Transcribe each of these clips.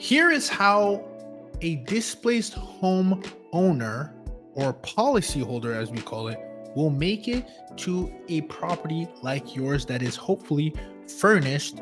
Here is how a displaced home owner or policyholder, as we call it, will make it to a property like yours that is hopefully furnished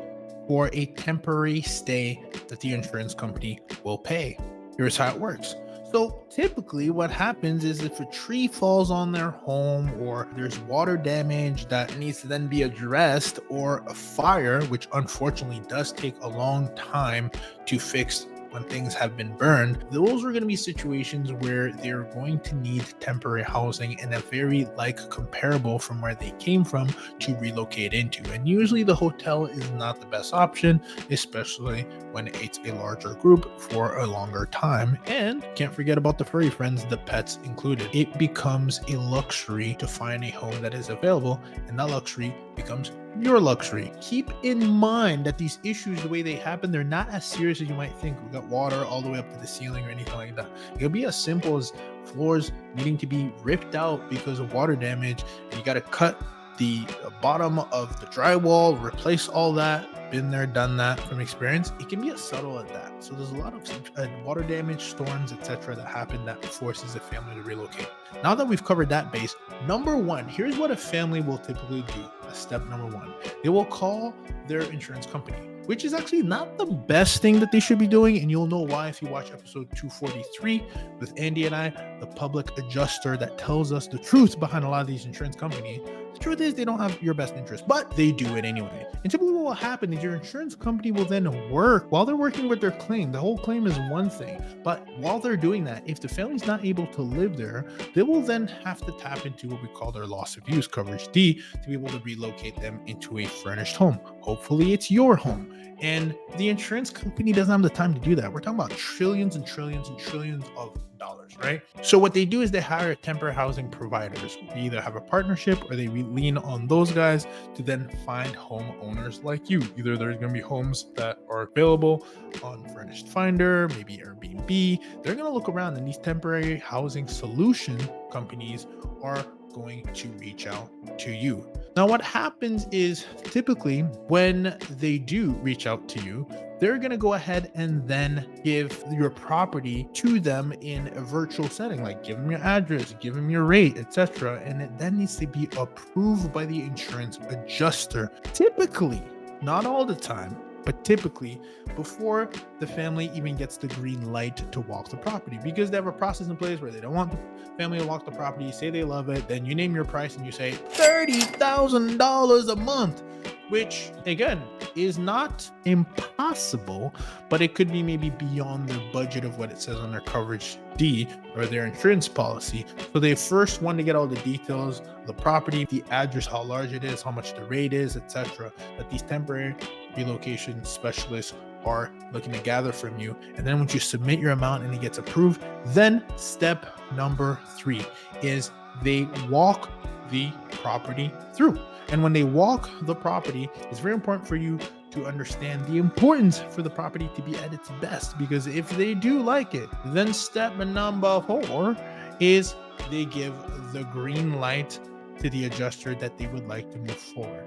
for a temporary stay that the insurance company will pay. Here's how it works. So typically what happens is if a tree falls on their home or there's water damage that needs to then be addressed, or a fire, which unfortunately does take a long time to fix when things have been burned, those are going to be situations where they're going to need temporary housing and a very comparable from where they came from to relocate into. And usually the hotel is not the best option, especially when it's a larger group for a longer time. And can't forget about the furry friends, the pets included. It becomes a luxury to find a home that is available, and that luxury becomes your luxury. Keep in mind that these issues, the way they happen, they're not as serious as you might think. We got water all the way up to the ceiling or anything like that. It'll be as simple as floors needing to be ripped out because of water damage, and you got to cut the bottom of the drywall, replace all that. Been there, done that from experience. It can be as subtle as that. So there's a lot of water damage, storms, etc. that happen that forces a family to relocate. Now that we've covered that base, number one, here's what a family will typically do. Step number one, they will call their insurance company, which is actually not the best thing that they should be doing. And you'll know why if you watch episode 243 with Andy and I, the public adjuster that tells us the truth behind a lot of these insurance companies. The truth is they don't have your best interest, but they do it anyway. And typically what will happen is your insurance company will then work while they're working with their claim. The whole claim is one thing, but while they're doing that, if the family's not able to live there, they will then have to tap into what we call their loss of use coverage D to be able to relocate them into a furnished home. Hopefully it's your home. And the insurance company doesn't have the time to do that. We're talking about trillions and trillions and trillions of dollars, right? So what they do is they hire temporary housing providers. They either have a partnership or they lean on those guys to then find homeowners like you. Either there's going to be homes that are available on Furnished Finder, maybe Airbnb. They're going to look around, and these temporary housing solution companies are going to reach out to you. Now, what happens is typically when they do reach out to you, they're going to go ahead and then give your property to them in a virtual setting, like give them your address, give them your rate, etc. And it then needs to be approved by the insurance adjuster. Typically, not all the time, but typically before the family even gets the green light to walk the property, because they have a process in place where they don't want the family to walk the property, say they love it, then you name your price and you say $30,000 a month, which again is not impossible, but it could be maybe beyond their budget of what it says on their coverage D or their insurance policy. So they first want to get all the details of the property, the address, how large it is, how much the rate is, etc. that these temporary relocation specialists are looking to gather from you. And then once you submit your amount and it gets approved, then step number 3 is they walk the property through. And when they walk the property, it's very important for you to understand the importance for the property to be at its best, because if they do like it, then step number 4 is they give the green light to the adjuster that they would like to move forward.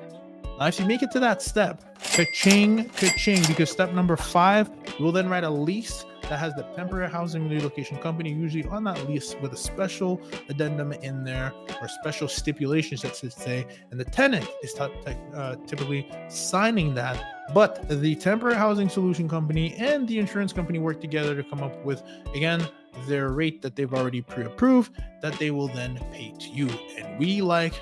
Now, if you make it to that step, ka-ching, ka-ching, because step number 5, you will then write a lease that has the temporary housing relocation company usually on that lease with a special addendum in there or special stipulations that should say, and the tenant is typically signing that. But the temporary housing solution company and the insurance company work together to come up with, again, their rate that they've already pre-approved that they will then pay to you. And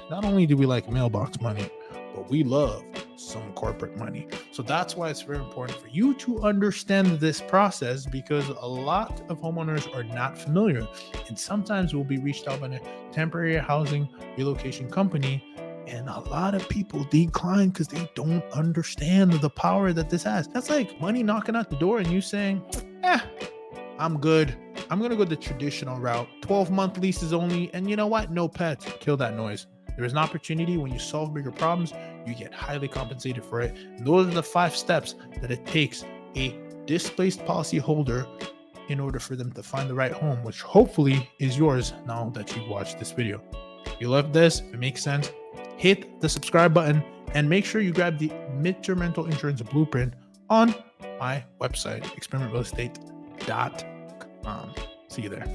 not only do we like mailbox money, but we love some corporate money. So that's why it's very important for you to understand this process, because a lot of homeowners are not familiar, and sometimes will be reached out by a temporary housing relocation company, and a lot of people decline because they don't understand the power that this has. That's like money knocking at the door and you saying, I'm good. I'm going to go the traditional route. 12-month leases only. And you know what? No pets. Kill that noise. There is an opportunity when you solve bigger problems, you get highly compensated for it. And those are the 5 steps that it takes a displaced policyholder in order for them to find the right home, which hopefully is yours now that you've watched this video. If you love this, if it makes sense, hit the subscribe button and make sure you grab the midterm rental insurance blueprint on my website, experimentrealestate.com. See you there.